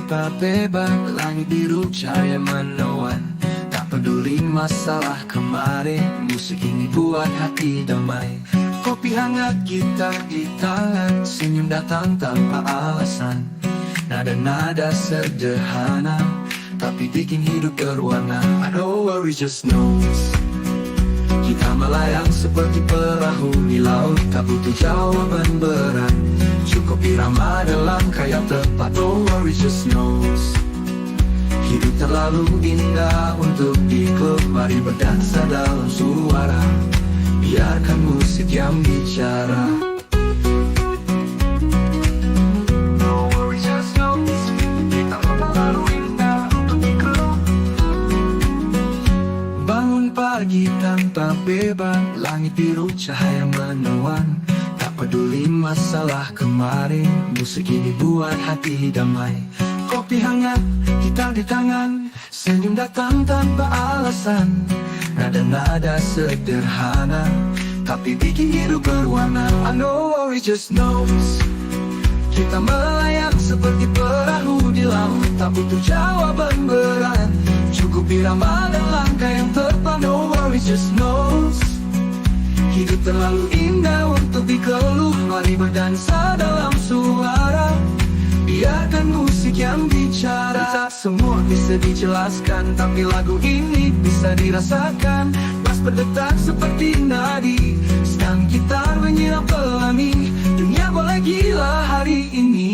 tanpa beban, langit biru cahaya menawan. Tak peduli masalah kemarin, musik ini buat hati damai. Kopi hangat, gitar di tangan, senyum datang tanpa alasan. Nada-nada sederhana, tapi bikin hidup berwarna. I don't worry, just knows. Kita melayang seperti perahu di laut, tak butuh jawaban berat. Cukup irama dalam kayak tepat. Don't worry, just knows. Hidup terlalu indah untuk diklub. Mari berdansa dalam suara, biarkan musik yang bicara. Pagi tanpa beban, langit biru cahaya menawan. Tak peduli masalah kemarin, musik ini buat hati damai. Kopi hangat, gitar di tangan, senyum datang tanpa alasan. Nada-nada sederhana, tapi bikin hidup berwarna. I know worry, just knows. Kita melayang seperti perahu di laut, tak butuh jawaban berat. Cukup irama dan langkah yang tepat. No worry, just knows. Hidup terlalu indah untuk dikeluh. Mari berdansa dalam suara, biarkan musik yang bicara. Tak semua bisa dijelaskan, tapi lagu ini bisa dirasakan. Bass berdetak seperti nadi, stang gitar menyiram pelangi. Dunia boleh gila hari ini,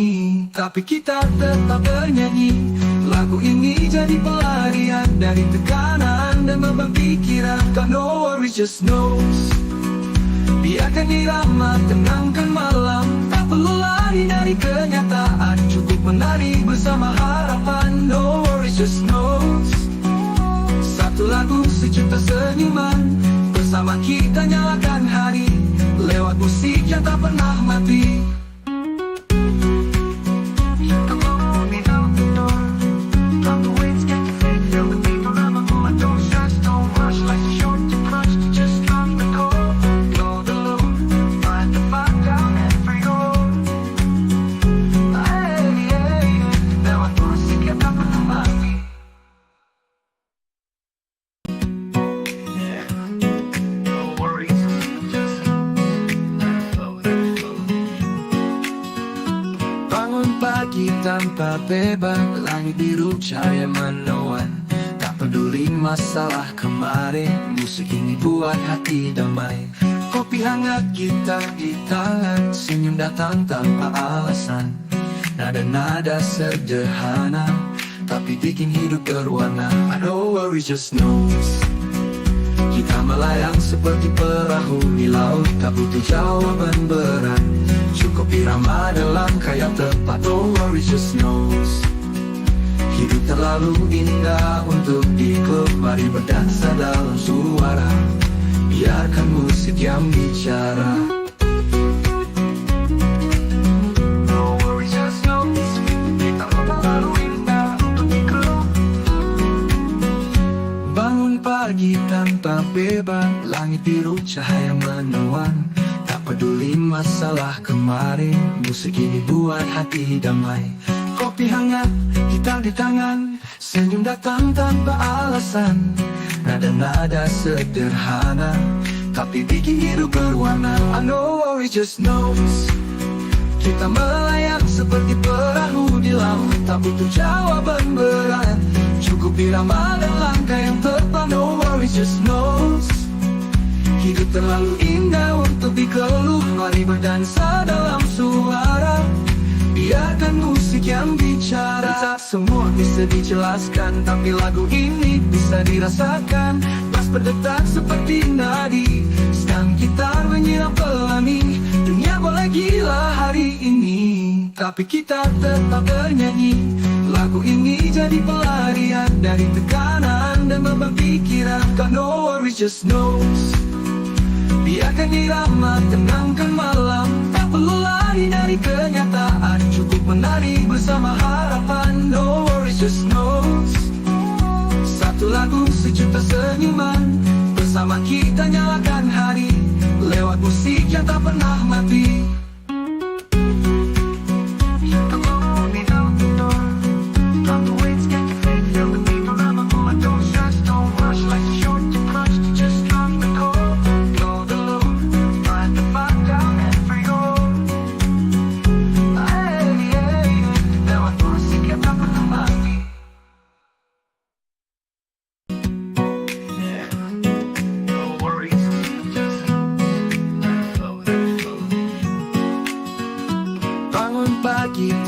tapi kita tetap bernyanyi. Lagu ini jadi pelarian dari tekanan dan beban pikiran. God, no worry, just knows. Biarkan irama tenangkan malam, tak perlu lari dari kenyataan. Cukup menari bersama harapan. No worry, just knows. Satu lagu, sejuta senyuman, bersama kita nyalakan hari, lewat musik yang tak pernah mati. Pagi tanpa beban, langit biru cahaya menawan. Tak peduli masalah kemarin, musik ini buat hati damai. Kopi hangat, gitar di tangan, senyum datang tanpa alasan. Nada-nada sederhana, tapi bikin hidup berwarna. I don't worry, just knows. Kita melayang seperti perahu di laut, tak butuh jawaban berat. Cukup irama dalam kayak tepat. Don't worry, just knows. Hidup terlalu indah untuk diklub. Mari berdansa dalam suara, biarkan musik yang bicara. Don't worry, just knows. Kita terlalu indah untuk diklub. Bangun pagi tanpa beban, langit biru cahaya menawan. Peduli masalah kemarin, musik ini buat hati damai. Kopi hangat, gitar di tangan, senyum datang tanpa alasan. Nada-nada sederhana, tapi bikin hidup berwarna. I know worry, just knows. Kita melayang seperti perahu di laut, tak butuh jawaban berat. Cukup irama dan langkah yang tepat. No worry, just knows. Hidup terlalu indah untuk dikeluh. Mari berdansa dalam suara, biarkan musik yang bicara. Tak semua bisa dijelaskan, tapi lagu ini bisa dirasakan. Bass berdetak seperti nadi, stang gitar menyiram pelangi. Dunia boleh gila hari ini, tapi kita tetap bernyanyi. Lagu ini jadi pelarian dari tekanan dan beban pikiran. God, no worry, just knows. Biarkan irama tenangkan malam, tak perlu lari dari kenyataan. Cukup menari bersama harapan. No worries, just knows. Satu lagu, sejuta senyuman, bersama kita nyalakan hari, lewat musik yang tak pernah mati.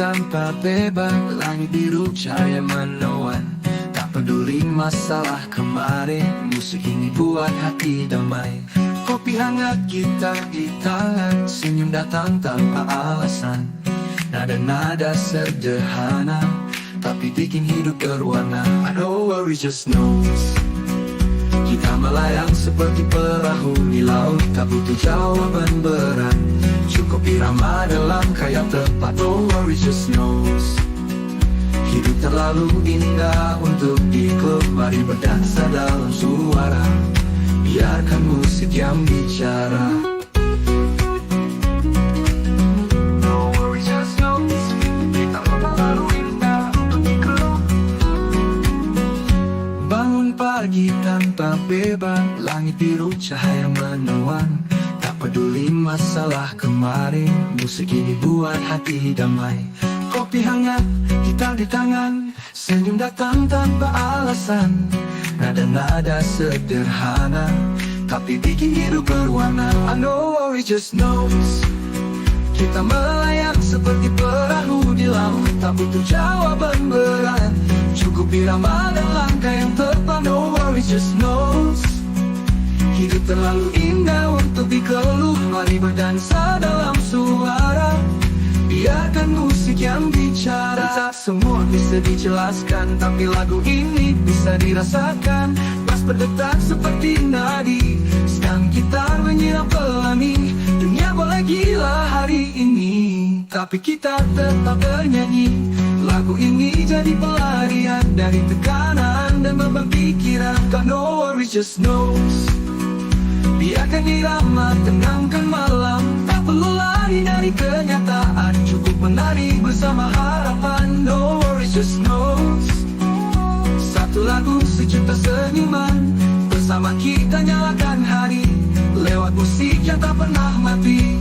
tanpa beban, langit biru cahaya menawan. Tak peduli masalah kemarin, musik ini buat hati damai. Kopi hangat, gitar di tangan, senyum datang tanpa alasan. Nada-nada sederhana, tapi bikin hidup berwarna. I don't worry, just know kita melayang seperti perahu di laut, tak butuh jawaban berat. Cukup irama dalam kaya tepat. Don't worry, just know hidup terlalu indah untuk diklub. Mari berdansa dalam suara, biarkan musik yang bicara. Pagi tanpa beban, langit biru cahaya menawan. Tak peduli masalah kemarin, musik ini buat hati damai. Kopi hangat, gitar di tangan, senyum datang tanpa alasan. Nada-nada sederhana, tapi bikin hidup berwarna. I know worry, just knows kita melayang seperti perahu di laut, tak butuh jawaban berat. Cukup irama dan langkah yang tepat. No worries, just knows hidup terlalu indah untuk dikeluh. Mari berdansa dalam suara, biarkan musik yang bicara. Tak semua bisa dijelaskan, tapi lagu ini bisa dirasakan. Bass berdetak seperti nadi, sedang gitar menyiram pelangi. Dunia boleh gila hari ini, tapi kita tetap bernyanyi. Lagu ini jadi pelarian dari tekanan dan beban pikiran. Got no worries, just knows biarkan irama tenangkan malam. Tak perlu lari dari kenyataan, cukup menari bersama harapan. No worries, just knows satu lagu sejuta senyuman. Bersama kita nyalakan hari, lewat musik yang tak pernah mati.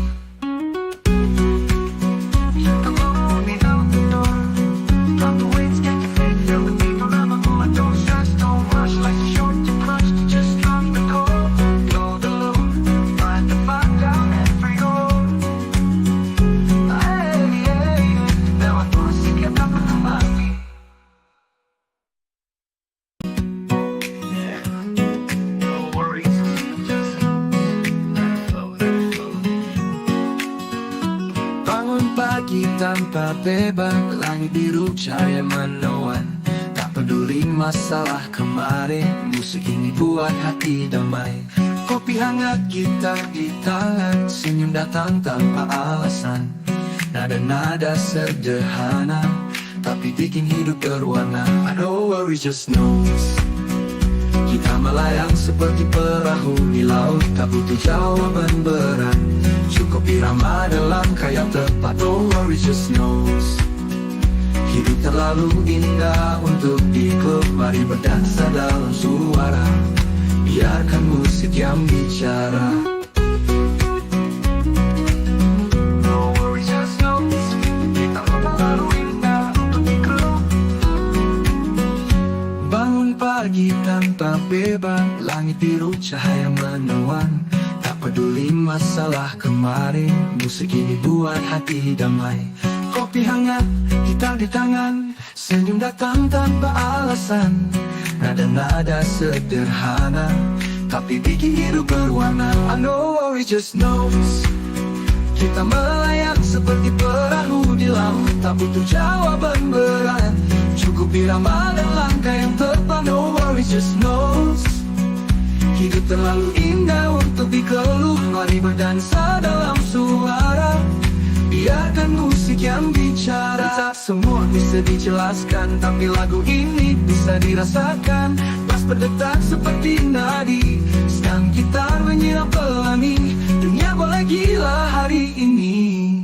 Pagi tanpa beban, langit biru cahaya menawan. Tak peduli masalah kemarin, musik ini buat hati damai. Kopi hangat, gitar di tangan, senyum datang tanpa alasan. Nada-nada sederhana, tapi bikin hidup berwarna. I don't worry, just knows kita melayang seperti perahu di laut, tak butuh jawaban berat. Cukup irama dalam kaya tepat. Don't worry, just knows hidup terlalu indah untuk diklub. Mari berdansa dalam suara, biarkan musik yang bicara. No worry, just knows kita terlalu indah untuk diklub. Bangun pagi tanpa beban, langit biru cahaya menawan. Tak peduli masalah kemarin, musik ini buat hati damai. Kopi hangat, gitar di tangan, senyum datang tanpa alasan. Nada-nada sederhana, tapi bikin hidup berwarna. I know worry, just knows kita melayang seperti perahu di laut, tak butuh jawaban berat. Cukup irama dan langkah yang tepat. No worry, just knows hidup terlalu indah untuk dikeluh. Mari berdansa dalam suara, biarkan musik yang bicara. Tak semua bisa dijelaskan, tapi lagu ini bisa dirasakan. Bass berdetak seperti nadi, sedang gitar menyiram pelangi. Dunia boleh gila hari ini,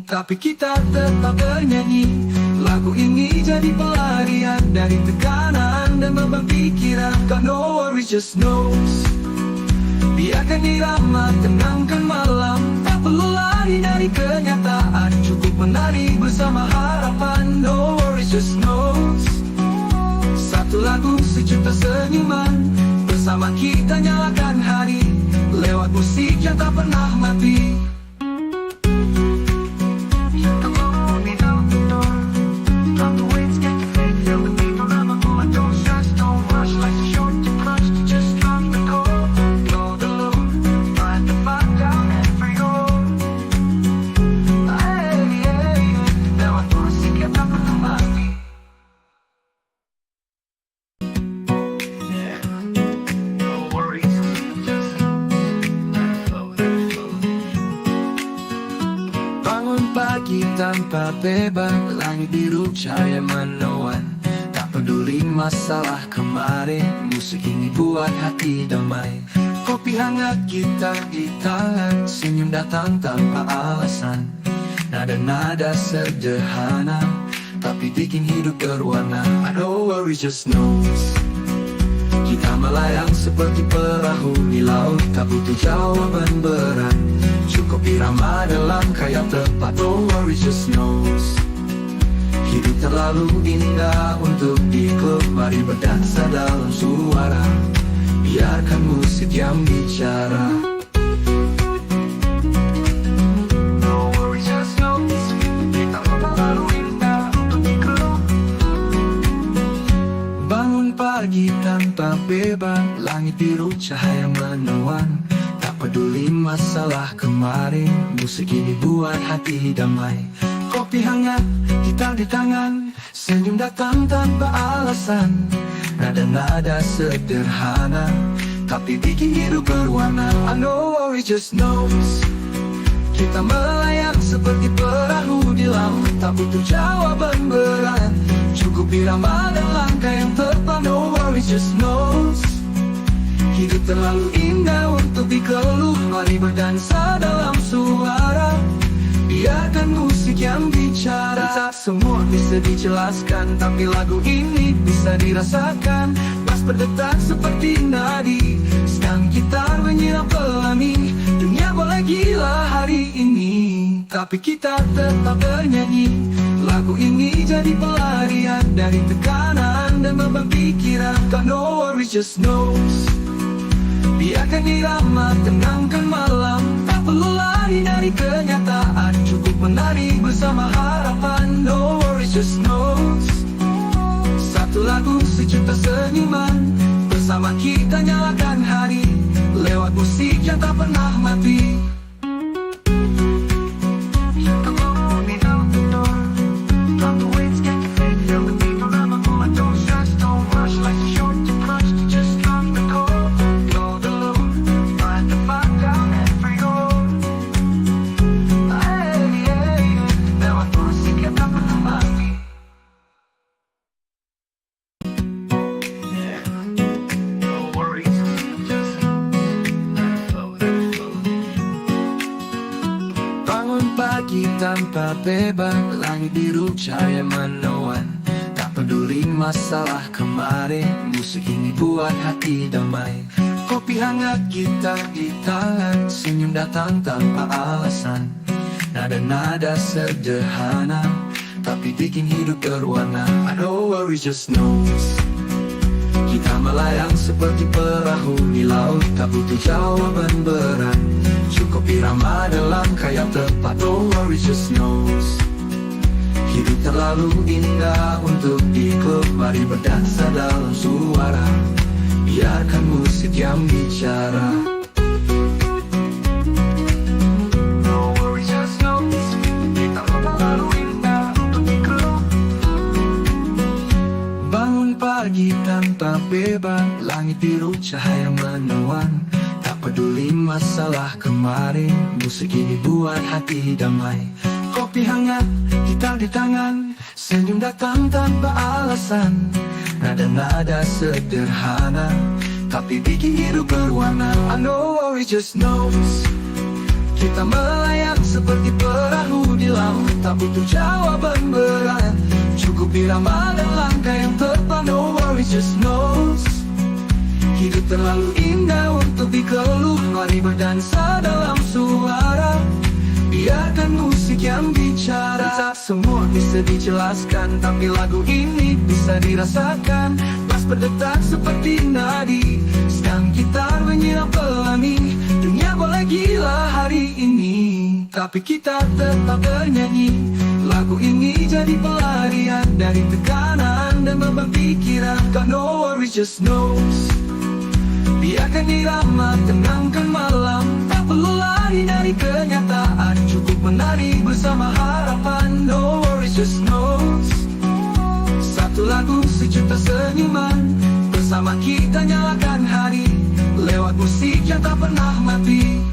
tapi kita tetap bernyanyi. Lagu ini jadi pelarian dari tekanan dan beban pikiran. Got no worries, just knows biarkan irama tenangkan malam. Tak perlu lari dari kenyataan, cukup menari bersama harapan. No worries, just knows satu lagu sejuta senyuman. Bersama kita nyalakan hari, lewat musik yang tak pernah mati. pagi tanpa beban, langit biru cahaya menawan. Tak peduli masalah kemarin, musik ini buat hati damai. Kopi hangat, gitar di tangan, senyum datang tanpa alasan. Nada-nada sederhana, tapi bikin hidup berwarna. I know worry just knows. Kita melayang seperti perahu di laut, tak butuh jawaban berat. Cukup irama dalam kayak tepat. No worry just knows. Hidup terlalu indah untuk diklub. Mari berdansa dalam suara, biarkan musik yang bicara. Pagi tanpa beban, langit biru cahaya menawan. Tak peduli masalah kemarin, musik ini buat hati damai. Kopi hangat, gitar di tangan, senyum datang tanpa alasan. Nada-nada sederhana, tapi bikin hidup berwarna. I know worry just knows. Kita melayang seperti perahu di laut, tak butuh jawaban berat. Cukup irama dan langkah yang tepat. No worry just knows. Hidup terlalu indah untuk dikeluh. Mari berdansa dalam suara, biarkan musik yang bicara. Tak semua bisa dijelaskan, tapi lagu ini bisa dirasakan. Pas berdetak seperti nadi, stang gitar menyiram pelangi. Dunia boleh gila hari ini, tapi kita tetap bernyanyi. Lagu ini jadi pelarian dari tekanan dan beban pikiran. God no worry just knows. Biarkan irama tenangkan malam, tak perlu lari dari kenyataan. Cukup menari bersama harapan. No worry just knows. Satu lagu sejuta senyuman, bersama kita nyalakan hari, lewat musik yang tak pernah mati. Pagi tanpa beban, langit biru cahaya menawan. Tak peduli masalah kemarin, musik ini buat hati damai. Kopi hangat, gitar di tangan, senyum datang tanpa alasan. Nada-nada sederhana, tapi bikin hidup berwarna. I know worry just knows. Kita melayang seperti perahu di laut, tak butuh jawaban berat. Cukup irama dalam kayak tepat. No worry just knows. Hidup terlalu indah untuk diklub. Mari berdansa dalam suara, biarkan musik yang bicara. No worry just knows. Kita terlalu indah untuk diklub. Bangun pagi tanpa beban, langit biru cahaya menawan. Peduli masalah kemarin, musik ini buat hati damai. Kopi hangat, gitar di tangan, senyum datang tanpa alasan. Nada-nada sederhana, tapi bikin hidup berwarna. I know worry just knows. Kita melayang seperti perahu di laut, tak butuh jawaban berat. Cukup irama dan langkah yang tepat. No worry just knows. Hidup terlalu indah untuk dikeluh. Mari berdansa dalam suara, biarkan musik yang bicara. Tak semua bisa dijelaskan, tapi lagu ini bisa dirasakan. Pas berdetak seperti nadi, stang gitar menyiram pelangi. Dunia boleh gila hari ini, tapi kita tetap bernyanyi. Lagu ini jadi pelarian dari tekanan dan beban pikiran. God no worry just knows. Biarkan irama tenangkan malam, tak perlu lari dari kenyataan. Cukup menari bersama harapan. No worry just knows. Satu lagu sejuta senyuman, bersama kita nyalakan hari, lewat musik yang tak pernah mati.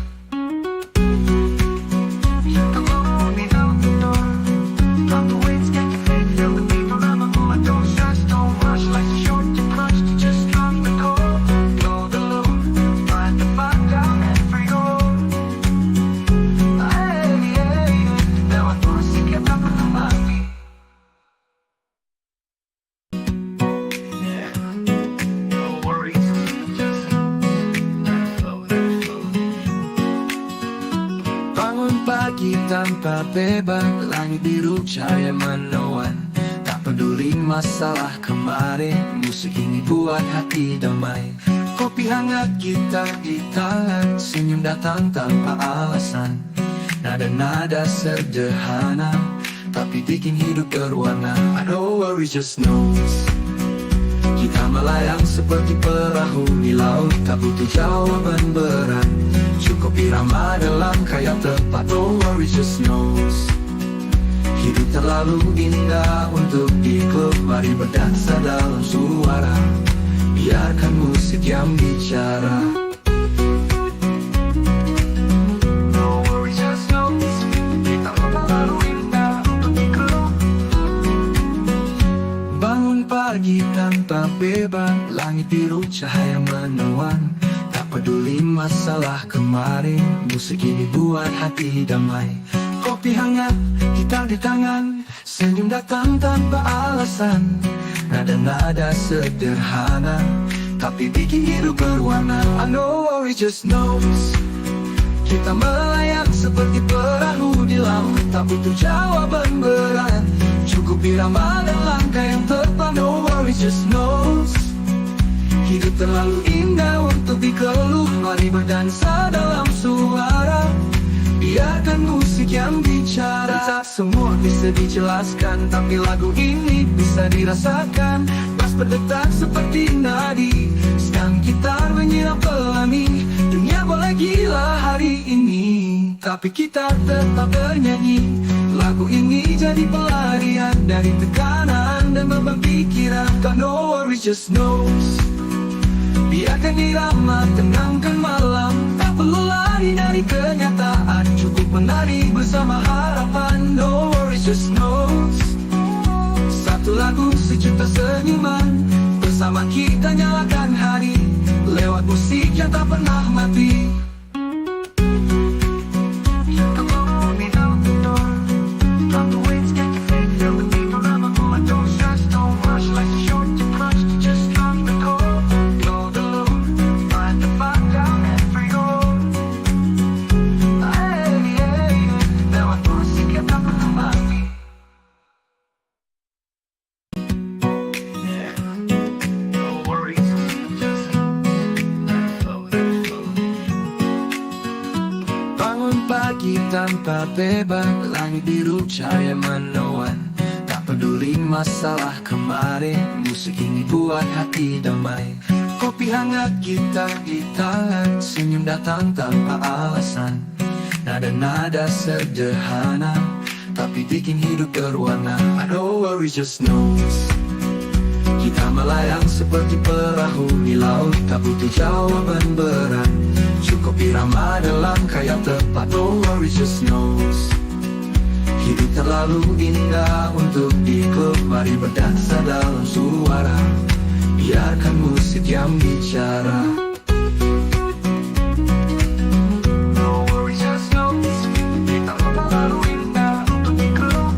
tanpa beban, langit biru cahaya menawan. Tak peduli masalah kemarin, musik ini buat hati damai. Kopi hangat, gitar di tangan, senyum datang tanpa alasan. Nada-nada sederhana, tapi bikin hidup berwarna. I know worry just knows. Kita melayang seperti perahu di laut, tak butuh jawaban berat. Cukup irama dalam kayak tepat. No worry just knows. Hidup terlalu indah untuk diklub. Mari berdansa dalam suara, biarkan musik yang bicara. No worry just knows. Kita terlalu indah untuk diklub. Bangun pagi tanpa beban, langit biru cahaya menawan. Tak peduli masalah kemarin, musik ini buat hati damai. Kopi hangat, gitar di tangan, senyum datang tanpa alasan. Nada-nada sederhana, tapi bikin hidup berwarna. I know worry just knows. Kita melayang seperti perahu di laut, tak butuh jawaban berat. Cukup irama dan langkah yang tepat. No worry just knows. Hidup terlalu indah untuk dikeluh. Mari berdansa dalam suara, biarkan musik yang bicara. Tak semua bisa dijelaskan, tapi lagu ini bisa dirasakan. Bass berdetak seperti nadi, stang gitar menyiram pelangi. Dunia boleh gila hari ini, tapi kita tetap bernyanyi. Lagu ini jadi pelarian dari tekanan dan beban pikiran. Got no worry just knows. Biarkan irama tenangkan malam, tak perlu lari dari kenyataan. Cukup menari bersama harapan. No worries just knows. Satu lagu sejuta senyuman, bersama kita nyalakan hari, lewat musik yang tak pernah mati. Pagi tanpa beban, langit biru cahaya menawan. Tak peduli masalah kemarin, musik ini buat hati damai. Kopi hangat, gitar di tangan, senyum datang tanpa alasan. Nada-nada sederhana, tapi bikin hidup berwarna. I know worry just knows. Kita melayang seperti perahu di laut, tak butuh jawaban berat. Cukup irama dalam kayak tepat. No worry just knows. Hidup terlalu indah untuk diklub. Mari berdansa dalam suara, biarkan musik yang bicara. No worry just knows. Kita terlalu indah untuk diklub.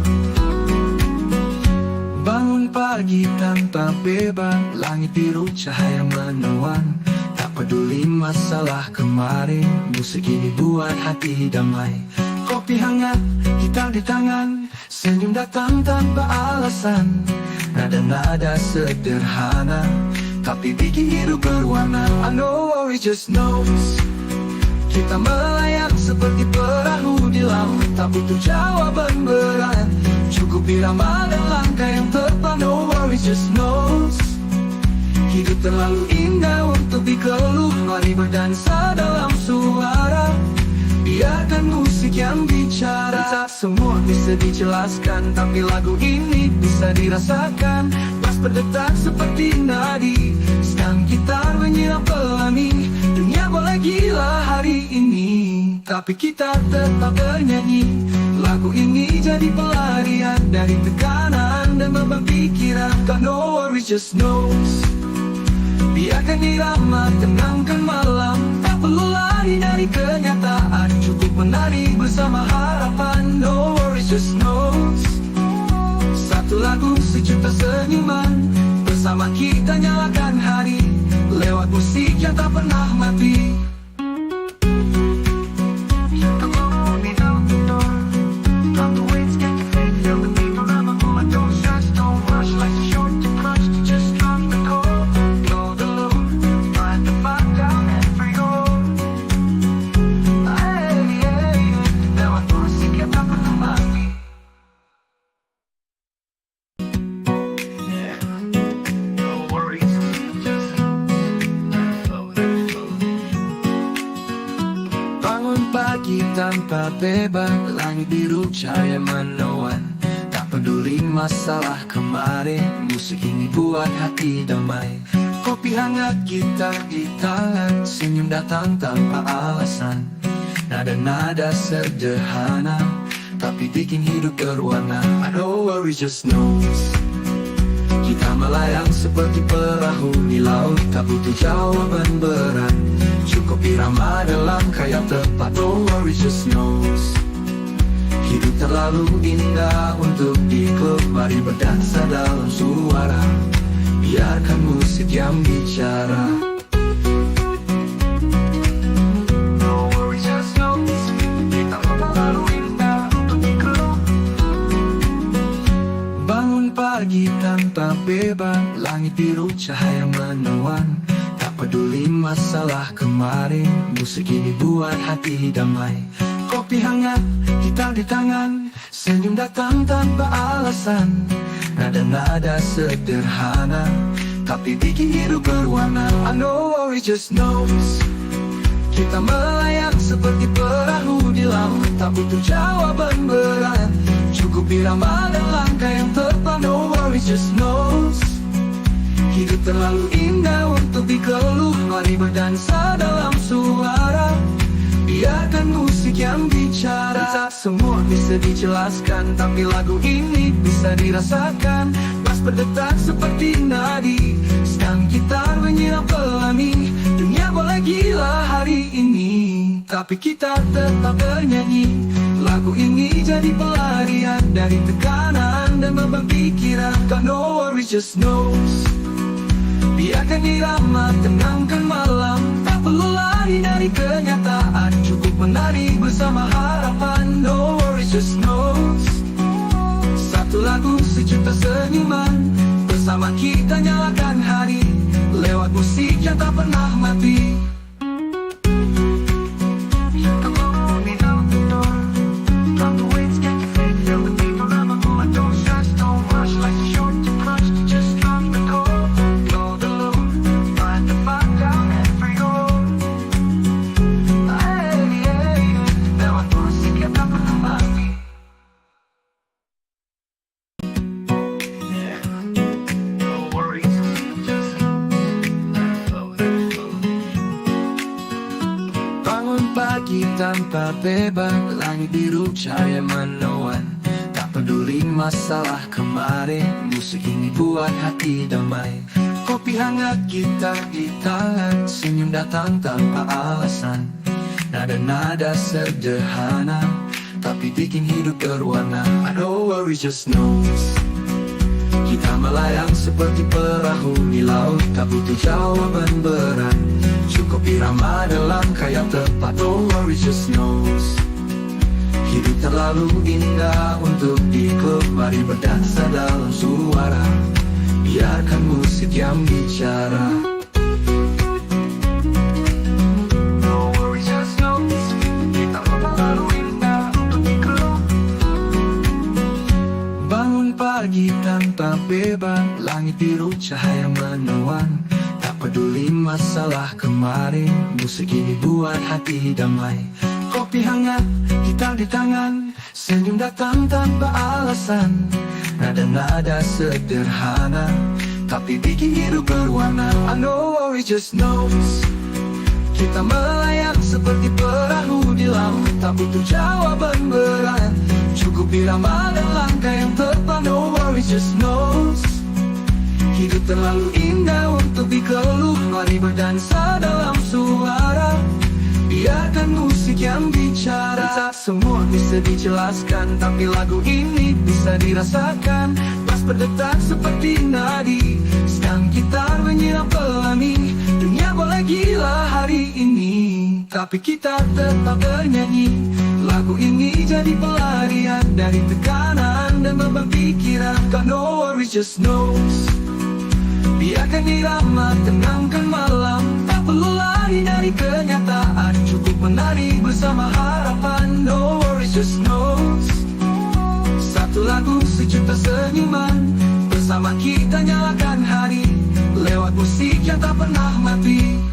Bangun pagi tanpa beban, langit biru cahaya menawan. Tak peduli masalah kemarin, musik ini buat hati damai. Kopi hangat, gitar di tangan, senyum datang tanpa alasan. Nada-nada sederhana, tapi bikin hidup berwarna. I know worry just knows. Kita melayang seperti perahu di laut, tak butuh jawaban berat. Cukup irama dan langkah yang tepat. No worry just knows. Hidup terlalu indah untuk dikeluh. Mari berdansa dalam suara, biarkan musik yang bicara. Tak semua bisa dijelaskan, tapi lagu ini bisa dirasakan. Bass berdetak seperti nadi, stang gitar menyiram pelangi. Dunia boleh gila hari ini, tapi kita tetap bernyanyi. Lagu ini jadi pelarian dari tekanan dan beban pikiran. Got no worry just knows. Biarkan irama tenangkan malam, tak perlu lari dari kenyataan. Cukup menari bersama harapan. No worries just knows. Satu lagu sejuta senyuman, bersama kita nyalakan hari, lewat musik yang tak pernah mati. Bangun pagi tanpa beban, langit biru cahaya menawan. Tak peduli masalah kemarin, musik ini buat hati damai. Kopi hangat, gitar di tangan, senyum datang tanpa alasan. Nada-nada sederhana, tapi bikin hidup berwarna. I don't worry, just know kita melayang seperti perahu di laut, tak butuh jawaban berat. Cukup irama dalam kaya tepat. Don't worry, just know hidup terlalu indah untuk diklub. Mari berdansa dalam suara, biarkan musik yang bicara. Don't worry, just know kita terlalu indah untuk diklub. Bangun pagi tanpa beban, langit biru cahaya menawan. Tak peduli masalah kemarin, musik ini buat hati damai. Kopi hangat, gitar di tangan, senyum datang tanpa alasan. Nada-nada sederhana, tapi bikin hidup berwarna. I know worry, just knows kita melayang seperti perahu di laut, tak butuh jawaban berat. Cukup irama dan langkah yang tepat. No worry, just knows hidup terlalu indah untuk dikeluh. Mari berdansa dalam suara, biarkan musik yang bicara. Tak semua bisa dijelaskan, tapi lagu ini bisa dirasakan. Pas berdetak seperti nadi, sedang gitar menyiram pelangi. Dunia boleh gila hari ini, tapi kita tetap bernyanyi. Lagu ini jadi pelarian dari tekanan dan beban pikiran. Got no worries, just knows biarkan irama tenangkan malam. Tak perlu lari dari kenyataan, cukup menari bersama harapan. No worries, just knows satu lagu sejuta senyuman. Bersama kita nyalakan hari, lewat musik yang tak pernah mati. Pagi tanpa beban, langit biru cahaya menawan. Tak peduli masalah kemarin, musik ini buat hati damai. Kopi hangat, gitar di tangan, senyum datang tanpa alasan. Nada-nada sederhana, tapi bikin hidup berwarna. I don't worry, just knows kita melayang seperti perahu di laut, tak butuh jawaban berat. Cukup irama dalam kaya tepat. Don't worry, just knows hidup terlalu indah untuk diklub. Mari berdansa dalam suara, biarkan musik yang bicara. Don't worry, just knows kita terlalu indah untuk diklub. Bangun pagi tanpa beban, langit biru cahaya menawan. Peduli masalah kemarin, musik ini buat hati damai. Kopi hangat, gitar di tangan, senyum datang tanpa alasan. Nada-nada sederhana, tapi bikin hidup berwarna. I know worry, just knows kita melayang seperti perahu di laut, tak butuh jawaban berat. Cukup irama dan langkah yang tepat. No worry, just knows hidup terlalu indah untuk dikeluh. Mari berdansa dalam suara, biarkan musik yang bicara. Tak semua bisa dijelaskan, tapi lagu ini bisa dirasakan. Pas berdetak seperti nadi, sedang gitar menyiram pelangi. Dunia boleh gila hari ini, tapi kita tetap bernyanyi. Lagu ini jadi pelarian dari tekanan dan beban pikiran. Got no worries, just knows biarkan irama tenangkan malam. Tak perlu lari dari kenyataan, cukup menari bersama harapan. No worries, just knows satu lagu sejuta senyuman. Bersama kita nyalakan hari, lewat musik yang tak pernah mati.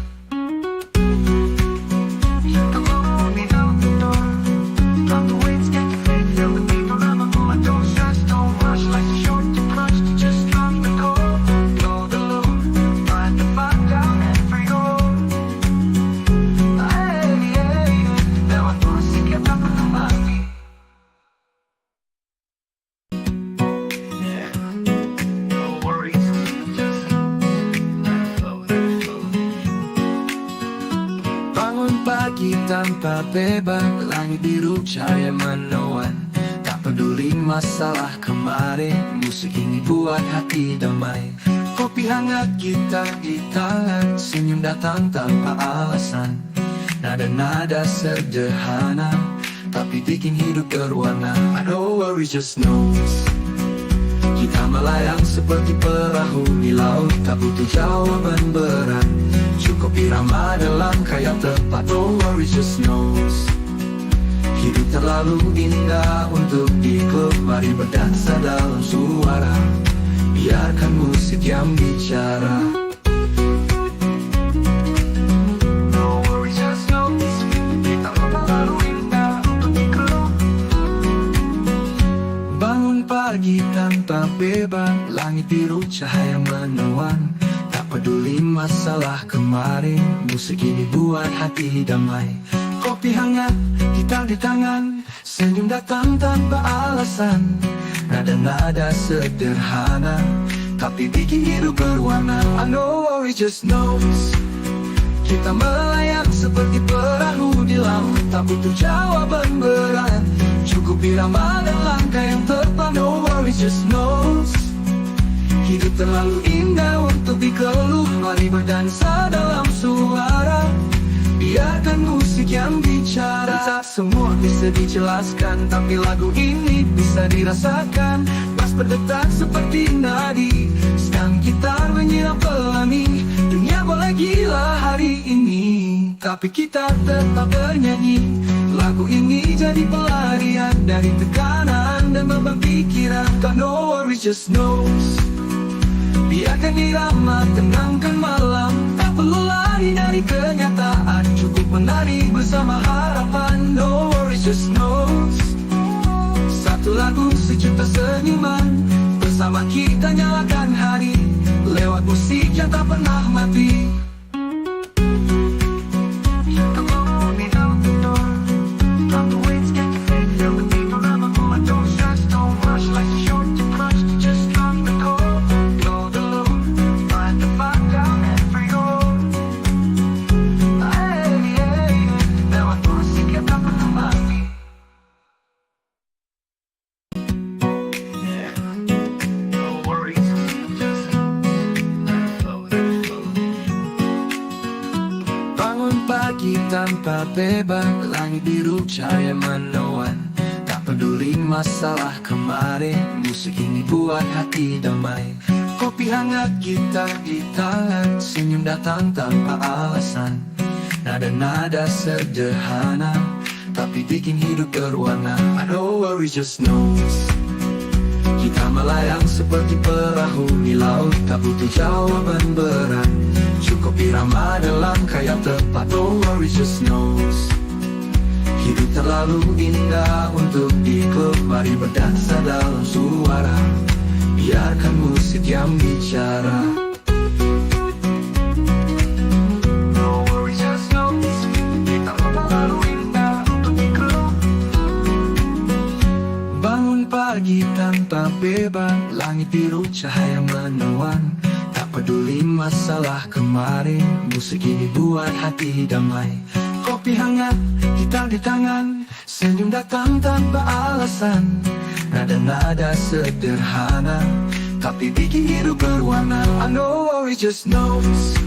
pagi tanpa beban, langit biru cahaya menawan. Tak peduli masalah kemarin, musik ini buat hati damai. Kopi hangat, gitar di tangan, senyum datang tanpa alasan. Nada-nada sederhana, tapi bikin hidup berwarna. I know worry just knows. Kita melayang seperti perahu di laut, tak butuh jawaban berat. Cukup irama dan langkah yang tepat. No worry just knows. Hidup terlalu indah untuk dikeluh. Mari berdansa dalam suara, biarkan musik yang bicara. No worry just knows. Kita terlalu indah untuk dikeluh. Bangun pagi tanpa beban, langit biru cahaya menawan. Peduli masalah kemarin, musik ini buat hati damai. Kopi hangat, gitar di tangan, senyum datang tanpa alasan. Nada-nada sederhana, tapi bikin hidup berwarna. I know worry just knows. Kita melayang seperti perahu di laut, tak butuh jawaban berat. Cukup irama dan langkah yang tepat. No worry just knows. Hidup terlalu indah untuk dikeluh. Mari berdansa dalam suara, biarkan musik yang bicara. Tak semua bisa dijelaskan, tapi lagu ini bisa dirasakan. Bass berdetak seperti nadi, stang gitar menyiram pelangi. Dunia boleh gila hari ini, tapi kita tetap bernyanyi. Lagu ini jadi pelarian dari tekanan dan beban pikiran. But no worry just knows. Biarkan irama tenangkan malam, tak perlu lari dari kenyataan. Cukup menari bersama harapan. No worries just knows. Satu lagu sejuta senyuman, bersama kita nyalakan hari, lewat musik yang tak pernah mati. Pagi tanpa beban, langit biru cahaya menawan. Tak peduli masalah kemarin, musik ini buat hati damai. Kopi hangat, gitar di tangan, senyum datang tanpa alasan. Nada-nada sederhana, tapi bikin hidup berwarna. I know worry just knows. Kita melayang seperti perahu di laut, tak butuh jawaban berat. Cukup irama dan langkah yang tepat. No worry just knows. Hidup terlalu indah untuk dikeluh. Mari berdansa dalam suara, biarkan musik yang bicara. No worry just knows. Kita terlalu indah untuk dikeluh. Bangun pagi tanpa beban, langit biru cahaya menawan. Peduli masalah kemarin, musik ini buat hati damai. Kopi hangat, gitar di tangan, senyum datang tanpa alasan. Nada-nada sederhana, tapi bikin hidup berwarna. I know worry just knows.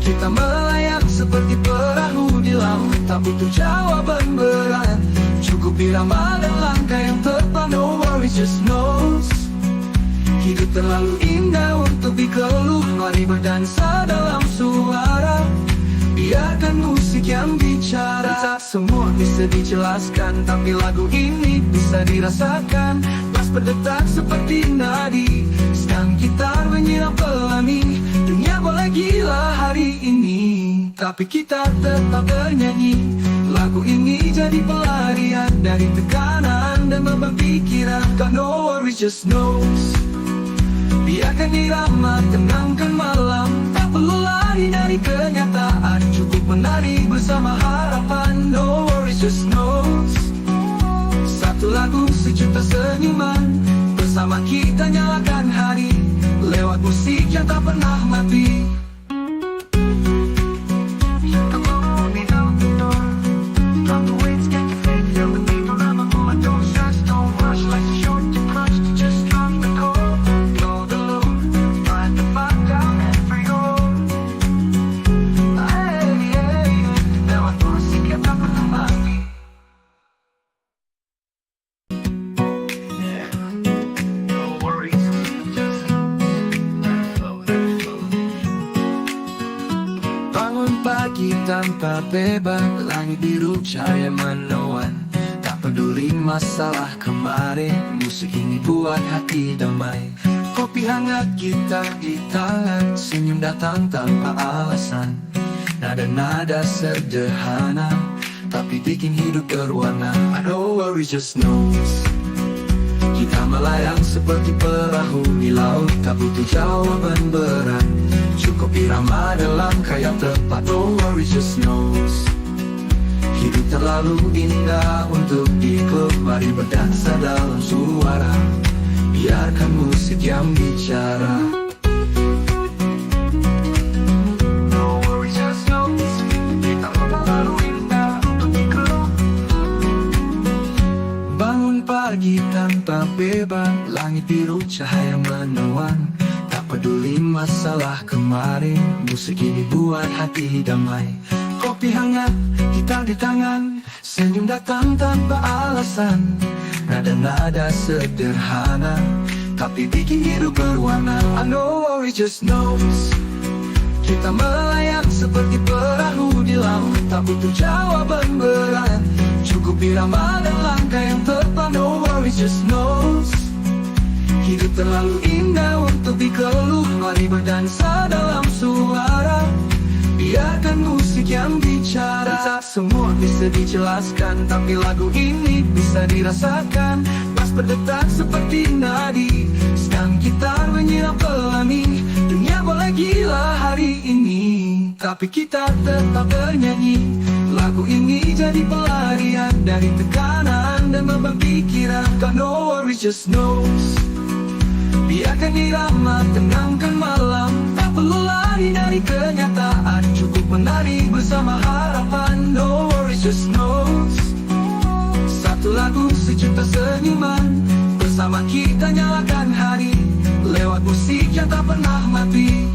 Kita melayang seperti perahu di laut, tak butuh jawaban berat. Cukup irama dan langkah yang tepat. No worry just knows. Hidup terlalu indah untuk dikeluh. Mari berdansa dalam suara, biarkan musik yang bicara. Tak semua bisa dijelaskan, tapi lagu ini bisa dirasakan. Bass berdetak seperti nadi, stang gitar menyiram pelangi. Dunia boleh gila hari ini, tapi kita tetap bernyanyi. Lagu ini jadi pelarian dari tekanan dan beban pikiran. Got no worry just knows. Biarkan irama tenangkan malam, tak perlu lari dari kenyataan. Cukup menari bersama harapan. No worries just knows. Satu lagu sejuta senyuman, bersama kita nyalakan hari, lewat musik yang tak pernah mati. Come on, bebas, langit biru cahaya menawan. Tak peduli masalah kemarin, musik ini buat hati damai. Kopi hangat, gitar di tangan, senyum datang tanpa alasan. Nada-nada sederhana, tapi bikin hidup berwarna. I don't worry, just know kita melayang seperti perahu di laut, tak butuh jawaban berat. Cukup irama dalam langkah yang tepat. Don't worry, just know hidup terlalu indah untuk dikeluh. Mari berdansa dalam suara, biarkan musik yang bicara. Pagi tanpa beban, langit biru cahaya menawan. Tak peduli masalah kemarin, musik ini buat hati damai. Kopi hangat, gitar di tangan, senyum datang tanpa alasan. Nada-nada sederhana, tapi bikin hidup berwarna. I know worry, just knows kita melayang seperti perahu di laut, tak butuh jawaban berat. Cukup irama dan langkah yang tepat. No worries, just knows hidup terlalu indah untuk dikeluh. Mari berdansa dalam suara, biarkan musik yang bicara. Tak semua bisa dijelaskan, tapi lagu ini bisa dirasakan. Pas berdetak seperti nadi, sedang gitar menyiram pelangi. Dunia boleh gila hari ini, tapi kita tetap bernyanyi. Lagu ini jadi pelarian dari tekanan dan beban pikiran. Got no worries, just knows biarkan irama tenangkan malam. Tak perlu lari dari kenyataan, cukup menari bersama harapan. No worries, just knows satu lagu sejuta senyuman. Bersama kita nyalakan hari, lewat musik yang tak pernah mati.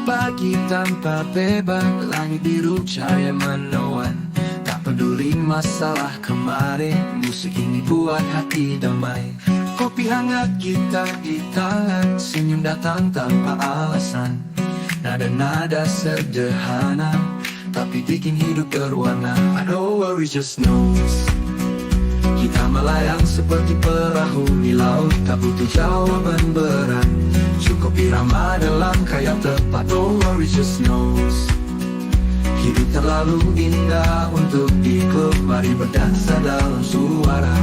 Pagi tanpa beban, langit biru cahaya menawan. Tak peduli masalah kemarin, musik ini buat hati damai. Kopi hangat, gitar di tangan, senyum datang tanpa alasan. Nada-nada sederhana, tapi bikin hidup berwarna. I don't worry, just knows kita melayang seperti perahu di laut, tak butuh jawaban berat. Cukup irama dan langkah yang tepat. Don't worry, just knows hidup terlalu indah untuk dikeluh. Mari berdansa dalam suara,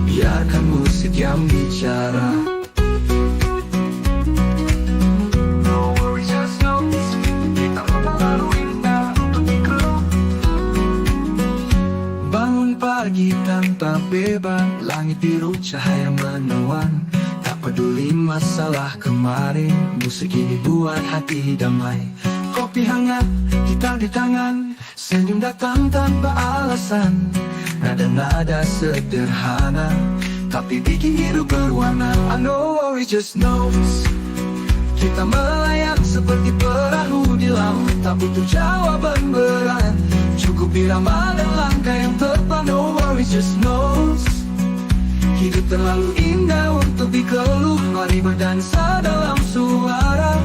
biarkan musik yang bicara. No worry, just knows kita terlalu indah untuk dikeluh. Bangun pagi tanpa beban, langit biru cahaya menawan. Peduli masalah kemarin, musik ini buat hati damai. Kopi hangat, gitar di tangan, senyum datang tanpa alasan. Nada-nada sederhana, tapi bikin hidup berwarna. I know worry, just knows kita melayang seperti perahu di laut, tak butuh jawaban berat. Cukup irama dan langkah yang tepat. No worry, just knows hidup terlalu indah untuk dikeluh. Mari berdansa dalam suara,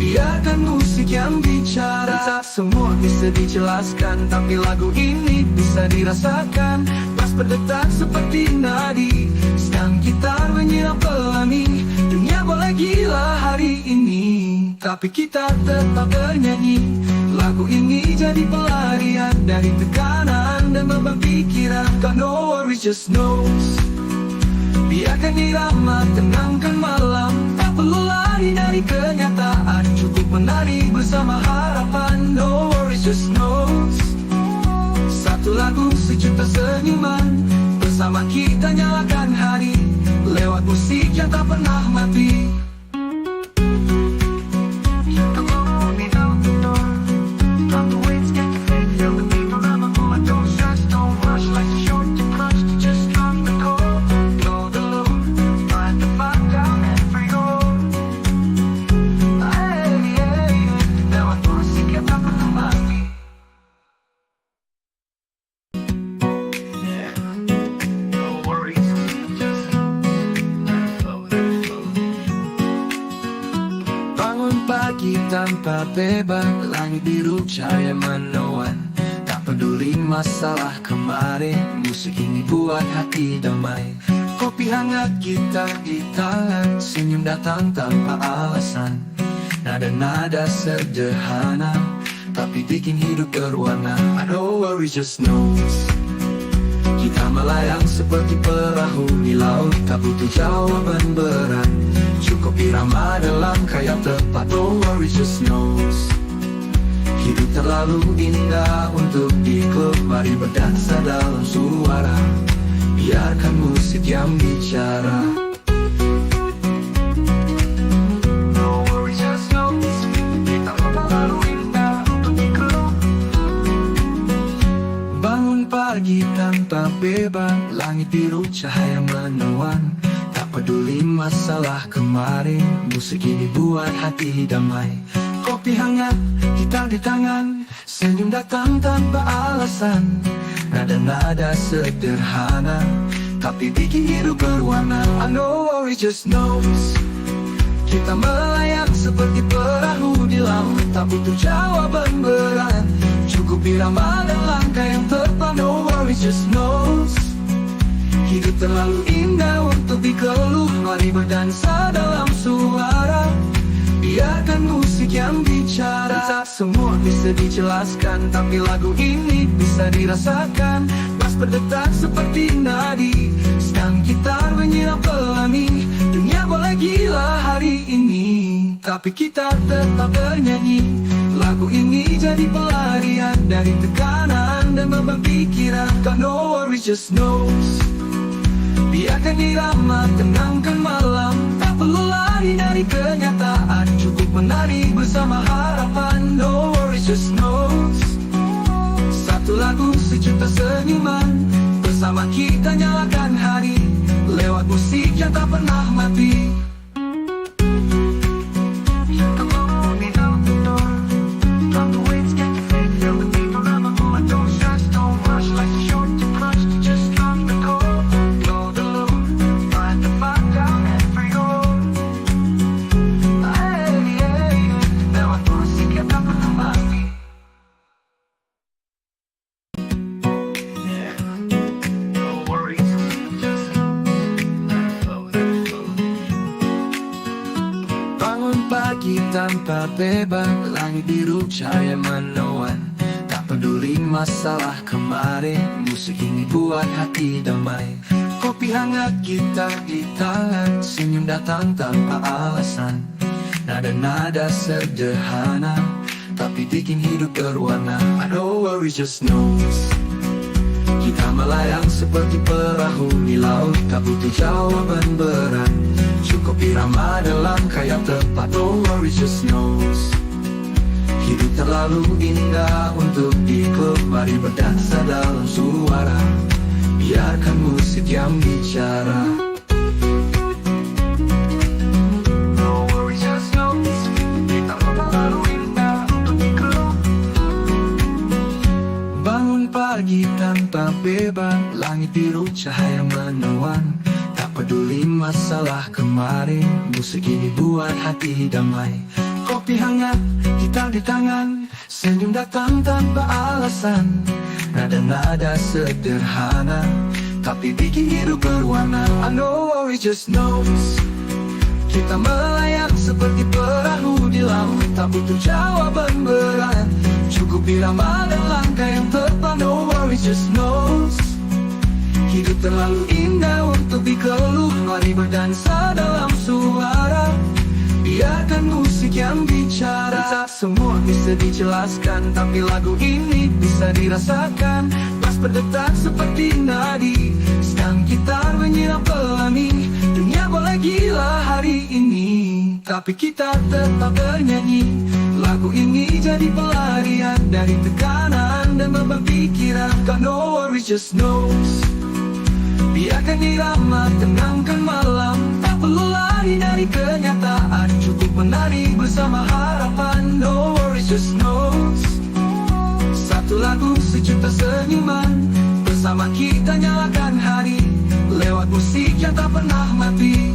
biarkan musik yang bicara. Tak semua bisa dijelaskan, tapi lagu ini bisa dirasakan. Pas berdetak seperti nadi, sedang gitar menyiram pelangi. Dunia boleh gila hari ini, tapi kita tetap bernyanyi. Lagu ini jadi pelarian dari tekanan dan beban pikiran. Got no worries, just knows biarkan irama tenangkan malam. Tak perlu lari dari kenyataan, cukup menari bersama harapan. No worries, just knows satu lagu sejuta senyuman. Bersama kita nyalakan hari, lewat musik yang tak pernah mati. Tak tanpa beban, langit biru cahaya menawan. Tak peduli masalah kemarin, musik ini buat hati damai. Kopi hangat, gitar di tangan, senyum datang tanpa alasan. Nada-nada sederhana, tapi bikin hidup berwarna. I know worry just knows. Kita melayang seperti perahu di laut, tak butuh jawaban berat. Cukup irama dalam kayak tepat. No worry just knows. Hidup terlalu indah untuk diklub. Mari berdansa dalam suara, biarkan musik yang bicara. No worry just knows. Kita terlalu indah untuk diklub. Bangun pagi tanpa beban, langit biru cahaya menawan. Tak peduli masalah kemarin, musik ini buat hati damai. Kopi hangat, gitar di tangan, senyum datang tanpa alasan. Nada-nada sederhana, tapi bikin hidup berwarna. I know worry just knows. Kita melayang seperti perahu di laut, tak butuh jawaban berat. Cukup irama dan langkah yang tepat. No worry just knows. Hidup terlalu indah untuk dikeluh. Mari berdansa dalam suara, biarkan musik yang bicara. Tak semua bisa dijelaskan, tapi lagu ini bisa dirasakan. Bass berdetak seperti nadi, stang gitar menyiram pelangi. Dunia boleh gila hari ini, tapi kita tetap bernyanyi. Lagu ini jadi pelarian dari tekanan dan beban pikiran. God no worry just knows. Biarkan irama tenangkan malam, tak perlu lari dari kenyataan. Cukup menari bersama harapan. No worry just knows. Satu lagu sejuta senyuman, bersama kita nyalakan hari, lewat musik yang tak pernah mati. Pagi tanpa beban, langit biru cahaya menawan. Tak peduli masalah kemarin, musik ini buat hati damai. Kopi hangat, gitar di tangan, senyum datang tanpa alasan. Nada-nada sederhana, tapi bikin hidup berwarna. I know worry just knows. Kita melayang seperti perahu di laut, tak butuh jawaban berat. Cukup irama dalam kayak tepat. No worry just knows. Hidup terlalu indah untuk diklub. Mari berdansa dalam suara, biarkan musik yang bicara. No worry just knows. Kita terlalu indah untuk diklub. Bangun pagi tanpa beban, langit biru cahaya menawan. Peduli masalah kemarin, musik ini buat hati damai. Kopi hangat, gitar di tangan, senyum datang tanpa alasan. Nada-nada sederhana, tapi bikin hidup berwarna. I know worry just knows. Kita melayang seperti perahu di laut, tak butuh jawaban berat. Cukup irama dan langkah yang tepat. No worry just knows. Hidup terlalu indah untuk dikeluh. Mari berdansa dalam suara, biarkan musik yang bicara. Tak semua bisa dijelaskan, tapi lagu ini bisa dirasakan. Bass berdetak seperti nadi, stang gitar menyiram pelangi. Dunia boleh gila hari ini, tapi kita tetap bernyanyi. Lagu ini jadi pelarian dari tekanan dan beban pikiran. God no worry just knows. Biarkan irama tenangkan malam, tak perlu lari dari kenyataan. Cukup menari bersama harapan. No worry just knows. Satu lagu sejuta senyuman, bersama kita nyalakan hari, lewat musik yang tak pernah mati.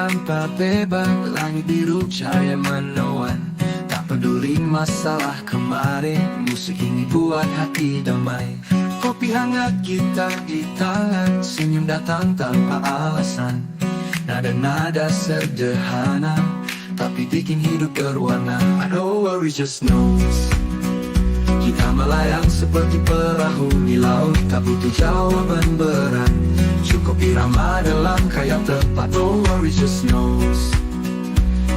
tanpa beban, langit biru cahaya menawan. Tak peduli masalah kemarin, musik ini buat hati damai. Kopi hangat, gitar di tangan, senyum datang tanpa alasan. Nada-nada sederhana, tapi bikin hidup berwarna. I know worry just knows. Kita melayang seperti perahu di laut, tak butuh jawaban berat. Cukup irama dalam kaya tepat. No worry just knows.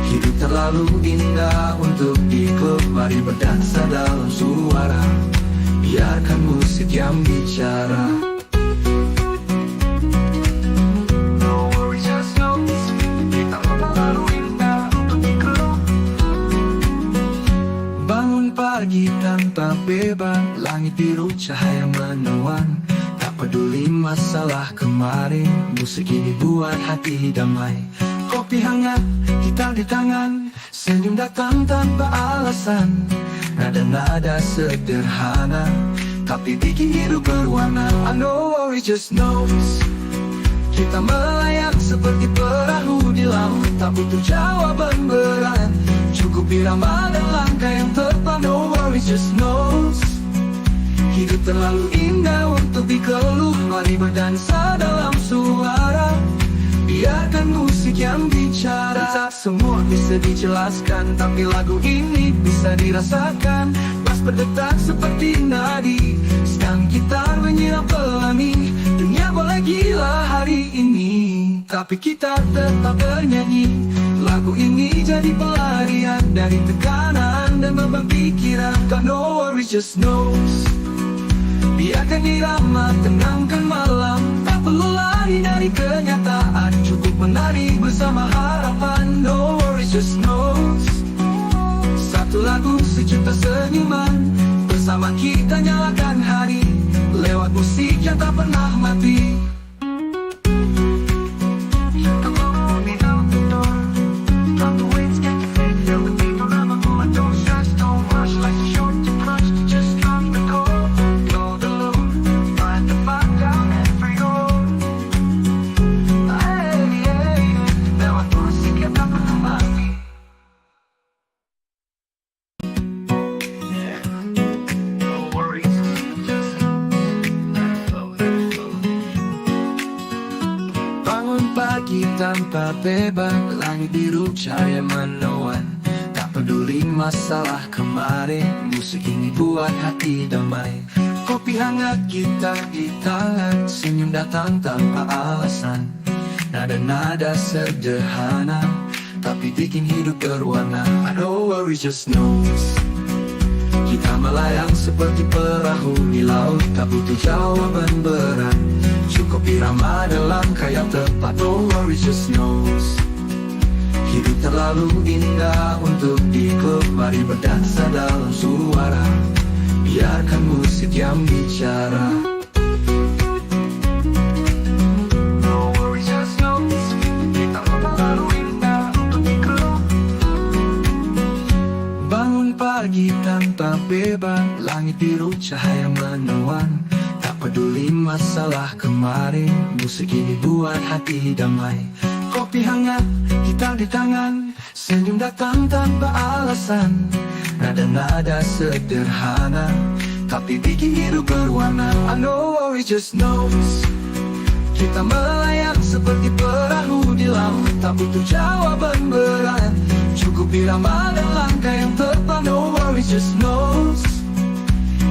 Hidup terlalu indah untuk diklub. Mari berdansa dalam suara, biarkan musik yang bicara. No worry just knows. Kita terlalu indah untuk diklub. Bangun pagi tanpa beban, langit biru cahaya menawan. Tak peduli masalah kemarin, musik ini buat hati damai. Kopi hangat, gitar di tangan, senyum datang tanpa alasan. Nada-nada sederhana, tapi bikin hidup berwarna. I know worry just knows. Kita melayang seperti perahu di laut, tak butuh jawaban berat. Cukup irama dan langkah yang tepat. No worry just knows. Hidup terlalu indah untuk dikeluh. Mari berdansa dalam suara, biarkan musik yang bicara. Tak semua bisa dijelaskan, tapi lagu ini bisa dirasakan. Bass berdetak seperti nadi, stang gitar menyiram pelangi. Dunia boleh gila hari ini, tapi kita tetap bernyanyi. Lagu ini jadi pelarian dari tekanan dan beban pikiran. God no worry just knows. Biarkan irama tenangkan malam, tak perlu lari dari kenyataan. Cukup menari bersama harapan. No worries just knows. Satu lagu sejuta senyuman, bersama kita nyalakan hari, lewat musik yang tak pernah mati. Pagi tanpa beban, langit biru cahaya menawan. Tak peduli masalah kemarin, musik ini buat hati damai. Kopi hangat, gitar di tangan, senyum datang tanpa alasan. Nada-nada sederhana, tapi bikin hidup berwarna. I know worry just knows. Kita melayang seperti perahu di laut, tak butuh jawaban berat. Cukup irama dalam kaya tepat. No worry just knows. Hidup terlalu indah untuk diklub. Mari berdansa dalam suara, biarkan musik yang bicara. No worry just knows. Kita terlalu indah untuk diklub. Bangun pagi tanpa beban, langit biru cahaya menawan. Peduli masalah kemarin, musik ini buat hati damai. Kopi hangat, gitar di tangan, senyum datang tanpa alasan. Nada-nada sederhana, tapi bikin hidup berwarna. I know worry just knows. Kita melayang seperti perahu di laut, tak butuh jawaban berat. Cukup irama dan langkah yang tepat. No worry just knows.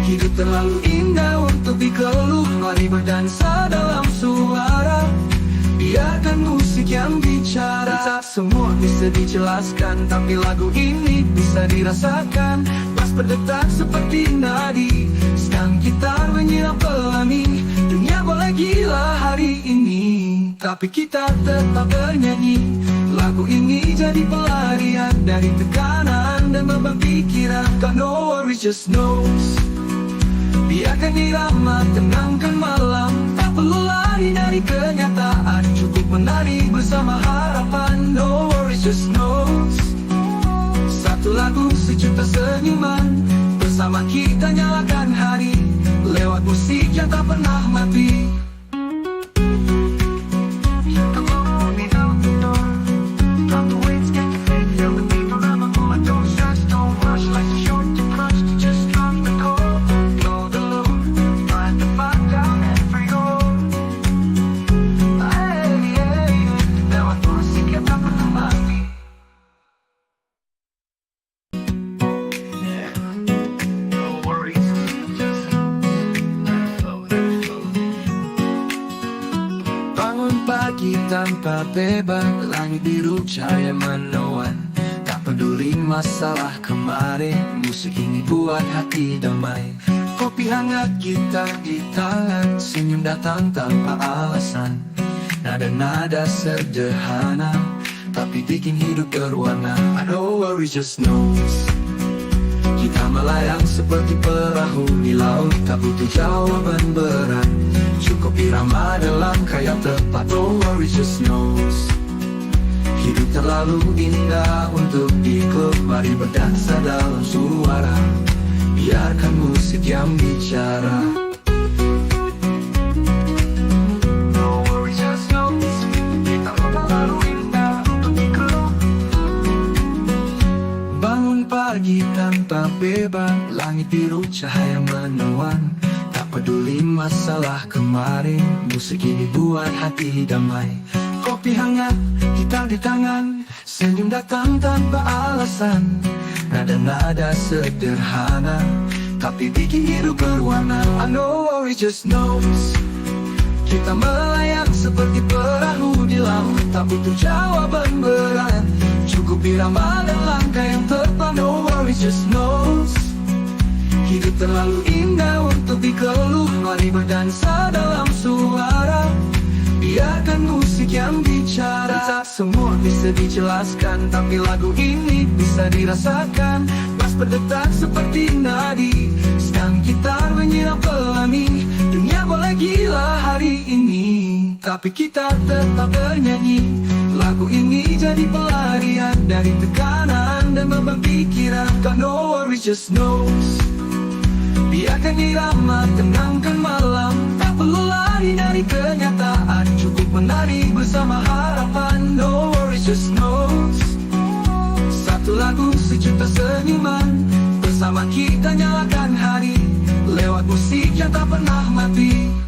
Hidup terlalu indah untuk dikeluh. Mari berdansa dalam suara, biarkan musik yang bicara. Tak semua bisa dijelaskan, tapi lagu ini bisa dirasakan. Bass berdetak seperti nadi, stang gitar menyiram pelangi. Dunia boleh gila hari ini, tapi kita tetap bernyanyi. Lagu ini jadi pelarian dari tekanan dan beban pikiran. God no worry just knows. Biarkan irama tenangkan malam, tak perlu lari dari kenyataan. Cukup menari bersama harapan. No worries just knows. Satu lagu sejuta senyuman, bersama kita nyalakan hari, lewat musik yang tak pernah mati. tanpa beban, langit biru cahaya menawan. Tak peduli masalah kemarin, musik ini buat hati damai. Kopi hangat, gitar di tangan, senyum datang tanpa alasan. Nada-nada sederhana, tapi bikin hidup berwarna. I know worry just knows. Kita melayang seperti perahu di laut, tak butuh jawaban berat. Cukup irama dalam kayak tepat. No worry just knows. Hidup terlalu indah untuk dikeluh. Mari berdansa dalam suara, biarkan musik yang bicara. Pagi tanpa beban, langit biru cahaya menawan. Tak peduli masalah kemarin, musik ini buat hati damai. Kopi hangat, gitar di tangan, senyum datang tanpa alasan. Nada-nada sederhana, tapi bikin hidup berwarna. I know worry just knows. Kita melayang seperti perahu di laut, tak butuh jawaban berat. Cukup irama dan langkah yang tepat. No worry just knows. Hidup terlalu indah untuk dikeluh. Mari berdansa dalam suara, biarkan musik yang bicara. Tak semua bisa dijelaskan, tapi lagu ini bisa dirasakan. Bass berdetak seperti nadi, sedang gitar menyiram pelangi. Dunia boleh gila hari ini, tapi kita tetap bernyanyi. Lagu ini jadi pelarian dari tekanan dan beban pikiran. God no worry just knows. Biarkan irama tenangkan malam, tak perlu lari dari kenyataan. Cukup menari bersama harapan. No worry just knows. Satu lagu sejuta senyuman, bersama kita nyalakan hari, lewat musik yang tak pernah mati.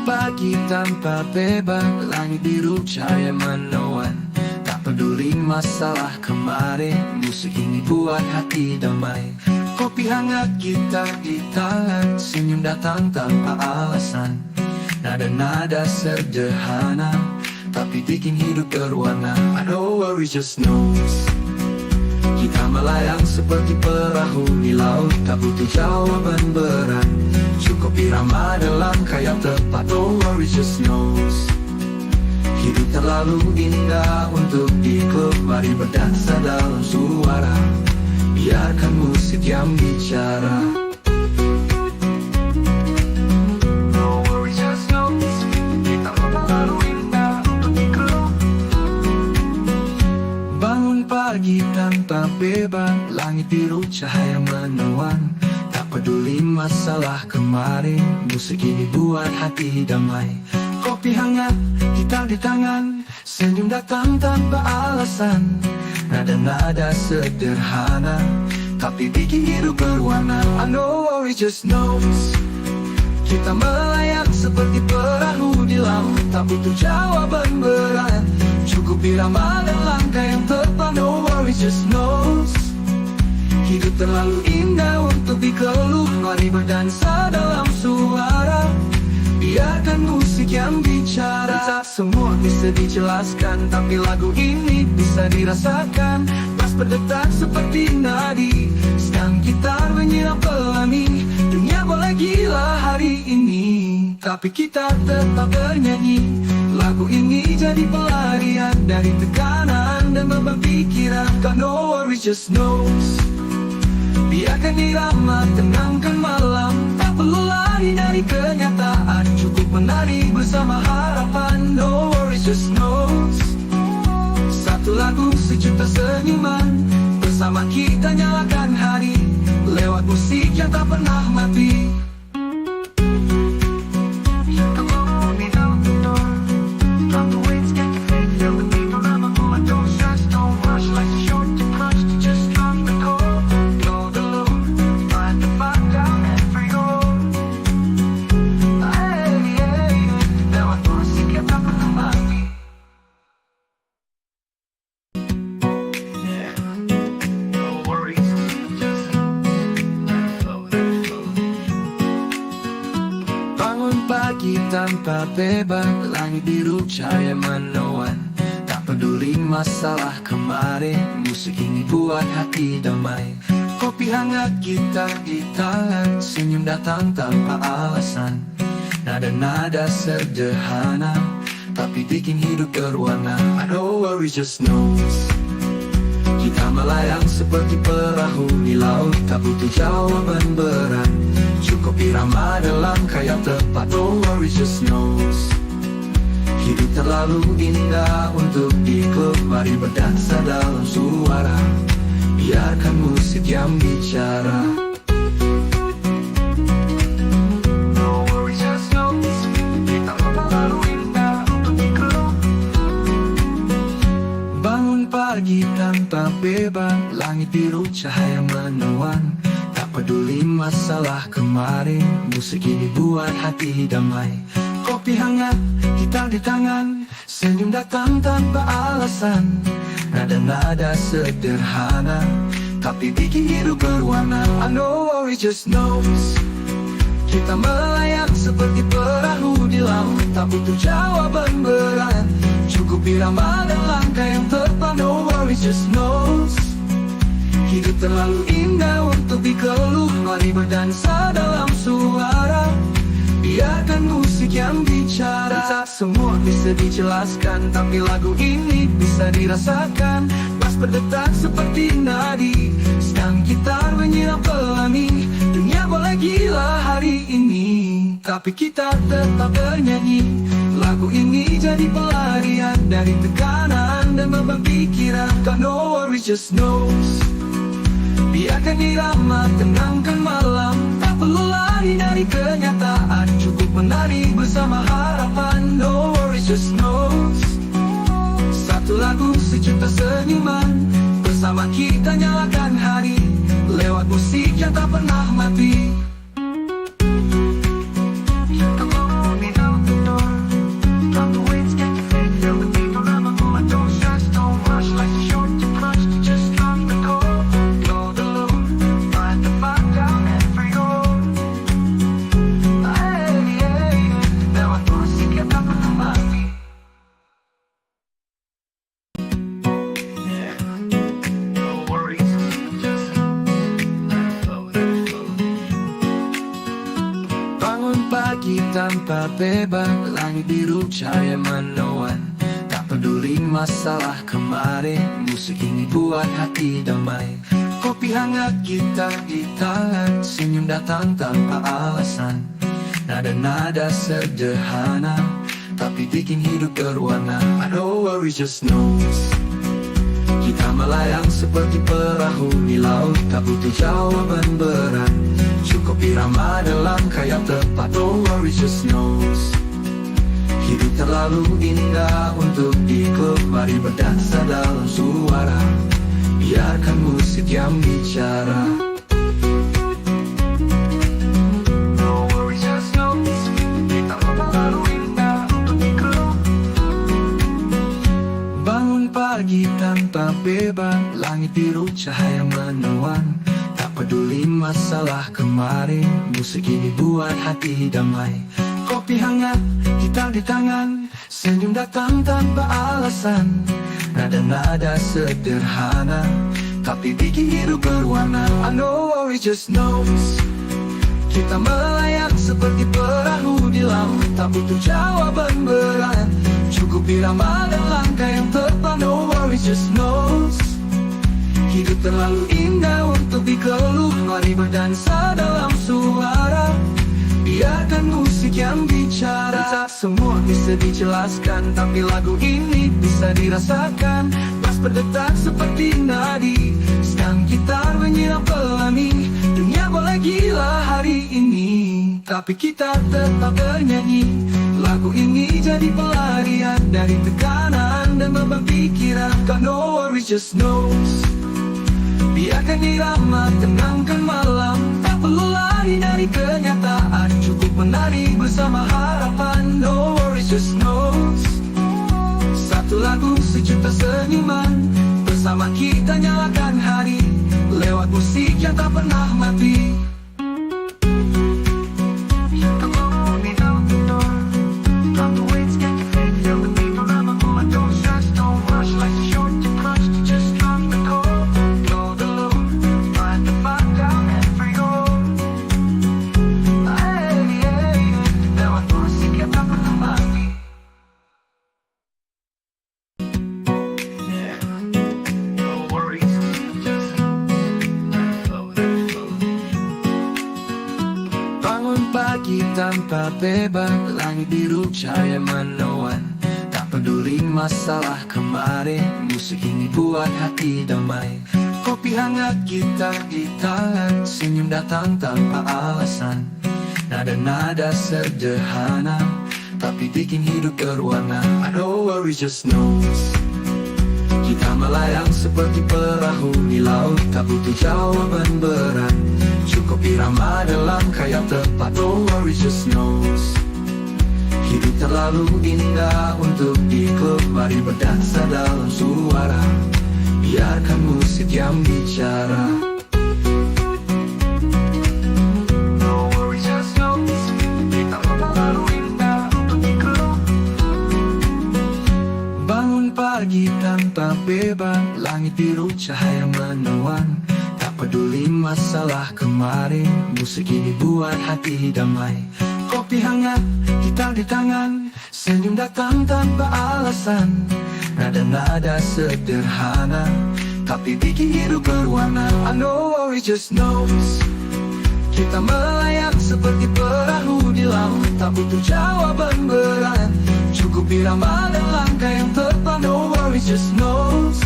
Pagi tanpa beban, langit biru cahaya menawan. Tak peduli masalah kemarin, musik ini buat hati damai. Kopi hangat, gitar di tangan, senyum datang tanpa alasan. Nada-nada sederhana, tapi bikin hidup berwarna. I know worry just knows. Kita melayang seperti perahu di laut, tak butuh jawaban berat. Cukup irama dalam kayak tepat. No worry just knows. Hidup terlalu indah untuk dikeluh. Mari berdansa dalam suara, biarkan musik yang bicara. No worry just knows. Kita terlalu indah untuk dikeluh. Bangun pagi tanpa beban, langit biru cahaya menawan. Peduli masalah kemarin, musik ini buat hati damai. Kopi hangat, gitar di tangan, senyum datang tanpa alasan. Nada-nada sederhana, tapi bikin hidup berwarna. I know worry just knows. Kita melayang seperti perahu di laut, tak butuh jawaban berat. Cukup irama dan langkah yang tepat. No worry just knows. Hidup terlalu indah untuk dikeluh. Mari berdansa dalam suara, biarkan musik yang bicara. Tak semua bisa dijelaskan, tapi lagu ini bisa dirasakan. Bass berdetak seperti nadi, sedang gitar menyiram pelangi. Dunia boleh gila hari ini, tapi kita tetap bernyanyi. Lagu ini jadi pelarian dari tekanan dan beban pikiran. God no worry just knows. Biarkan irama tenangkan malam, tak perlu lari dari kenyataan. Cukup menari bersama harapan. No worry just knows. Satu lagu sejuta senyuman, bersama kita nyalakan hari, lewat musik yang tak pernah mati. pagi tanpa beban, langit biru cahaya menawan. Tak peduli masalah kemarin, musik ini buat hati damai. Kopi hangat, gitar di tangan, senyum datang tanpa alasan. Nada-nada sederhana, tapi bikin hidup berwarna. I don't worry, just know kita melayang seperti perahu di laut, tak butuh jawaban berat. Cukup irama dalam kaya tepat. Don't worry, just know hidup terlalu indah untuk dikeluh. Mari berdansa dalam suara, biarkan musik yang bicara. Pagi tanpa beban, langit biru cahaya menawan. Tak peduli masalah kemarin, musik ini buat hati damai. Kopi hangat, gitar di tangan, senyum datang tanpa alasan. Nada-nada sederhana, tapi bikin hidup berwarna. I know worry, just knows kita melayang seperti perahu di laut, tak butuh jawaban berat. Cukup irama dan langkah yang tepat. No worries, just knows hidup terlalu indah untuk dikeluh. Mari berdansa dalam suara, biarkan musik yang bicara. Tak semua bisa dijelaskan, tapi lagu ini bisa dirasakan. Bass berdetak seperti nadi, stang gitar menyiram pelangi. Dunia boleh gila hari ini, tapi kita tetap bernyanyi. Lagu ini jadi pelarian dari tekanan dan beban pikiran. Got no worries, just knows biarkan irama tenangkan malam. Tak perlu lari dari kenyataan, cukup menari bersama harapan. No worries, just knows satu lagu sejuta senyuman. Bersama kita nyalakan hari, lewat musik yang tak pernah mati. Pagi tanpa beban, langit biru cahaya menawan. Tak peduli masalah kemarin, musik ini buat hati damai. Kopi hangat, gitar di tangan, senyum datang tanpa alasan. Nada-nada sederhana, tapi bikin hidup berwarna. I don't worry, just knows kita melayang seperti perahu di laut, tak butuh jawaban berat. Cukup irama dalam kaya tepat. Don't worry, just knows hidup terlalu indah untuk dikeluh. Mari berdansa dalam suara, biarkan musik yang bicara. No worry, just knows kita terlalu indah untuk dikeluh. Bangun pagi tanpa beban, langit biru cahaya menawan. Peduli masalah kemarin, musik ini buat hati damai. Kopi hangat, gitar di tangan, senyum datang tanpa alasan. Nada-nada sederhana, tapi bikin hidup berwarna. I know worry, just knows kita melayang seperti perahu di laut, tak butuh jawaban berat. Cukup irama dan langkah yang tepat. No worry, just knows hidup terlalu indah untuk dikeluh. Mari berdansa dalam suara, biarkan musik yang bicara. Tak semua bisa dijelaskan, tapi lagu ini bisa dirasakan. Bass berdetak seperti nadi, stang gitar menyiram pelangi. Dunia boleh gila hari ini, tapi kita tetap bernyanyi. Lagu ini jadi pelarian dari tekanan dan beban pikiran. Got no worries, just knows biarkan irama tenangkan malam. Tak perlu lari dari kenyataan, cukup menari bersama harapan. No worries, just knows satu lagu sejuta senyuman. Bersama kita nyalakan hari, lewat musik yang tak pernah mati. tanpa beban, langit biru cahaya menawan. Tak peduli masalah kemarin, musik ini buat hati damai. Kopi hangat, gitar di tangan, senyum datang tanpa alasan. Nada-nada sederhana, tapi bikin hidup berwarna. I don't worry, just know kita melayang seperti perahu di laut, tak butuh jawaban berat, cukup irama dalam kayak tepat. Don't worry, just know hidup terlalu indah untuk diklub. Mari berdansa dalam suara, biarkan musik yang bicara. Pagi tanpa beban, langit biru cahaya menawan. Tak peduli masalah kemarin, musik ini buat hati damai. Kopi hangat, gitar di tangan, senyum datang tanpa alasan. Nada-nada sederhana, tapi bikin hidup berwarna. I know worry, just knows kita melayang seperti perahu di laut, tak butuh jawaban berat, cukup irama dan langkah yang tepat. No worries, just knows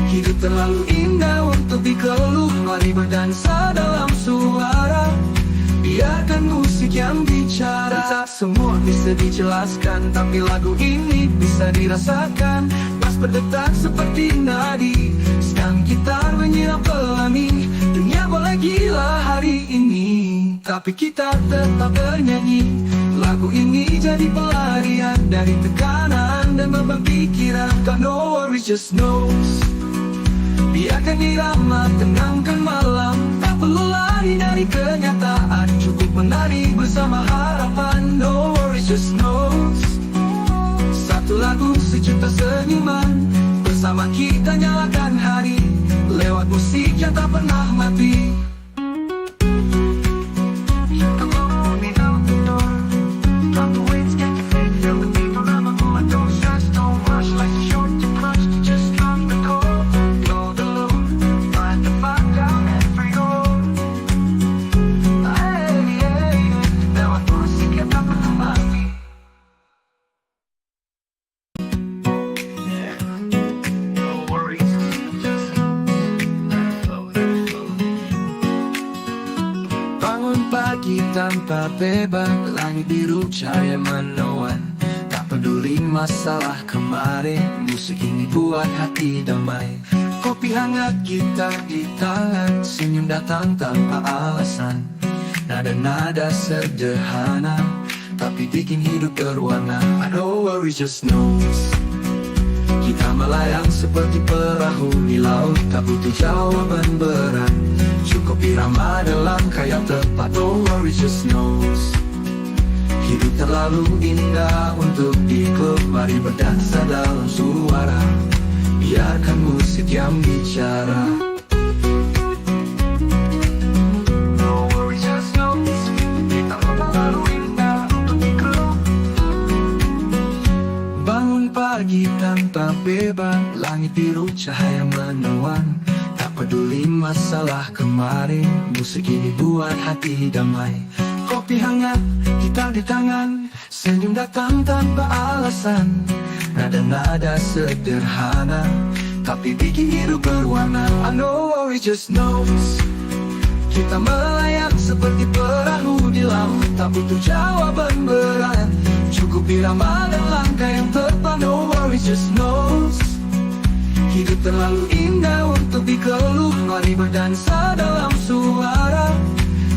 hidup terlalu indah untuk dikeluh. Mari berdansa dalam suara, biarkan musik yang bicara. Tak semua bisa dijelaskan, tapi lagu ini bisa dirasakan. Pas berdetak seperti nadi, sedang gitar menyiram pelangi. Dunia boleh gila hari ini, tapi kita tetap bernyanyi. Lagu ini jadi pelarian dari tekanan dan beban pikiran. Got no worries, just knows biarkan irama tenangkan malam. Tak perlu lari dari kenyataan, cukup menari bersama harapan. No worries, just knows satu lagu sejuta senyuman, bersama kita nyalakan hari lewat musik yang tak pernah mati. Pagi tanpa beban, langit biru cahaya menawan. Tak peduli masalah kemarin, musik ini buat hati damai. Kopi hangat, gitar di tangan, senyum datang tanpa alasan. Nada-nada sederhana, tapi bikin hidup berwarna. I don't worry, just knows kita melayang seperti perahu di laut, tak butuh jawaban berat, cukup irama dalam kayak tepat. Don't worry, just knows hidup terlalu indah untuk diklub. Mari berdansa dalam suara, biarkan musik yang bicara. Pagi tanpa beban, langit biru cahaya menawan. Tak peduli masalah kemarin, musik ini buat hati damai. Kopi hangat, gitar di tangan, senyum datang tanpa alasan. Nada-nada sederhana, tapi bikin hidup berwarna. I know worry, just knows kita melayang seperti perahu di laut, tak butuh jawaban berat, cukup irama dan langkah yang tepat. No worries, just knows hidup terlalu indah untuk dikeluh. Mari berdansa dalam suara,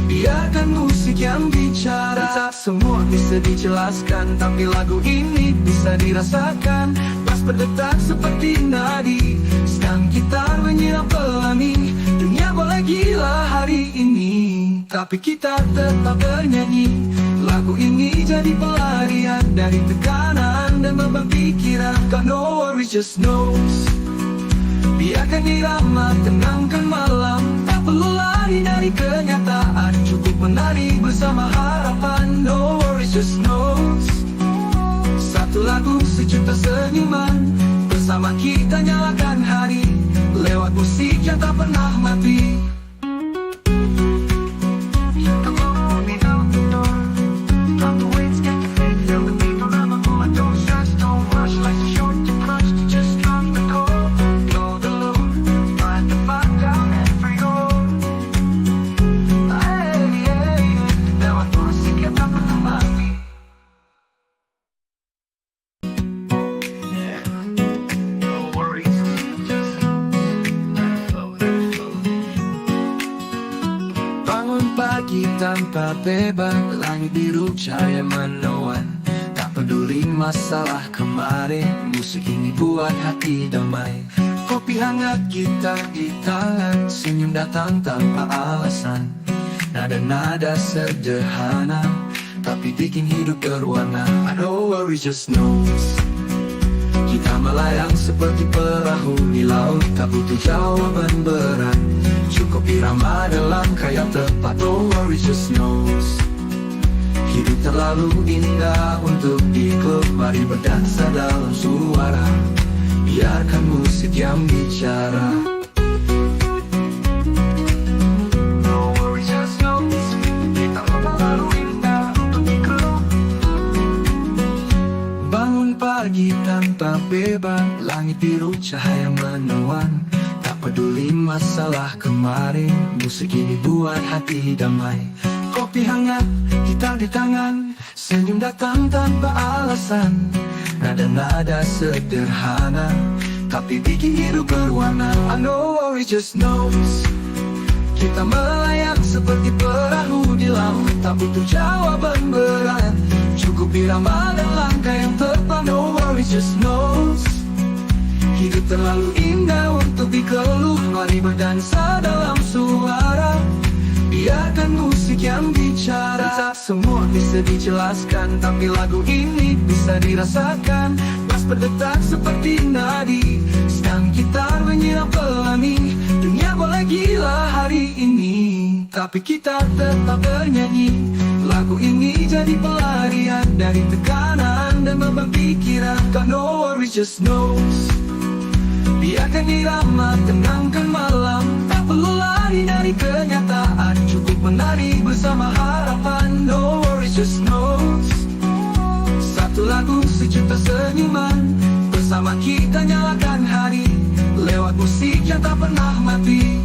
biarkan musik yang bicara. Tak semua bisa dijelaskan, tapi lagu ini bisa dirasakan. Pas berdetak seperti nadi, sedang gitar menyiram pelangi. Dunia boleh gila hari ini, tapi kita tetap bernyanyi. Lagu ini jadi pelarian dari tekanan dan beban pikiran. Got no worries, just knows biarkan irama tenangkan malam. Tak perlu lari dari kenyataan, cukup menari bersama harapan. No worries, just knows satu lagu sejuta senyuman, bersama kita nyalakan hari lewat musik yang tak pernah mati. Bangun pagi tanpa beban, langit biru cahaya menawan. Tak peduli masalah kemarin, musik ini buat hati damai. Kopi hangat, gitar di tangan, senyum datang tanpa alasan. Nada-nada sederhana, tapi bikin hidup berwarna. I know worry just knows. Kita melayang seperti perahu di laut, tak butuh jawaban berat. Cukup irama dalam kaya tepat. No worry just knows. Hidup terlalu indah untuk diklub. Mari berdansa dalam suara, biarkan musik yang bicara. No worry just knows. Kita terlalu indah untuk diklub. Bangun pagi tanpa beban, langit biru cahaya menawan. Tak peduli masalah kemarin, musik ini buat hati damai. Kopi hangat, gitar di tangan, senyum datang tanpa alasan. Nada-nada sederhana, tapi bikin hidup berwarna. I know worry just knows. Kita melayang seperti perahu di laut, tak butuh jawaban berat. Cukup irama dan langkah yang tepat. No worry just knows. Hidup terlalu indah untuk dikeluh. Mari berdansa dalam suara, biarkan musik yang bicara. Tak semua bisa dijelaskan, tapi lagu ini bisa dirasakan. Bass berdetak seperti nadi, stang gitar menyiram pelangi. Dunia boleh gila hari ini, tapi kita tetap bernyanyi. Lagu ini jadi pelarian dari tekanan dan beban pikiran. God no worry just knows. Biarkan irama tenangkan malam, tak perlu lari dari kenyataan. Cukup menari bersama harapan. No worries just knows. Satu lagu sejuta senyuman, bersama kita nyalakan hari, lewat musik yang tak pernah mati.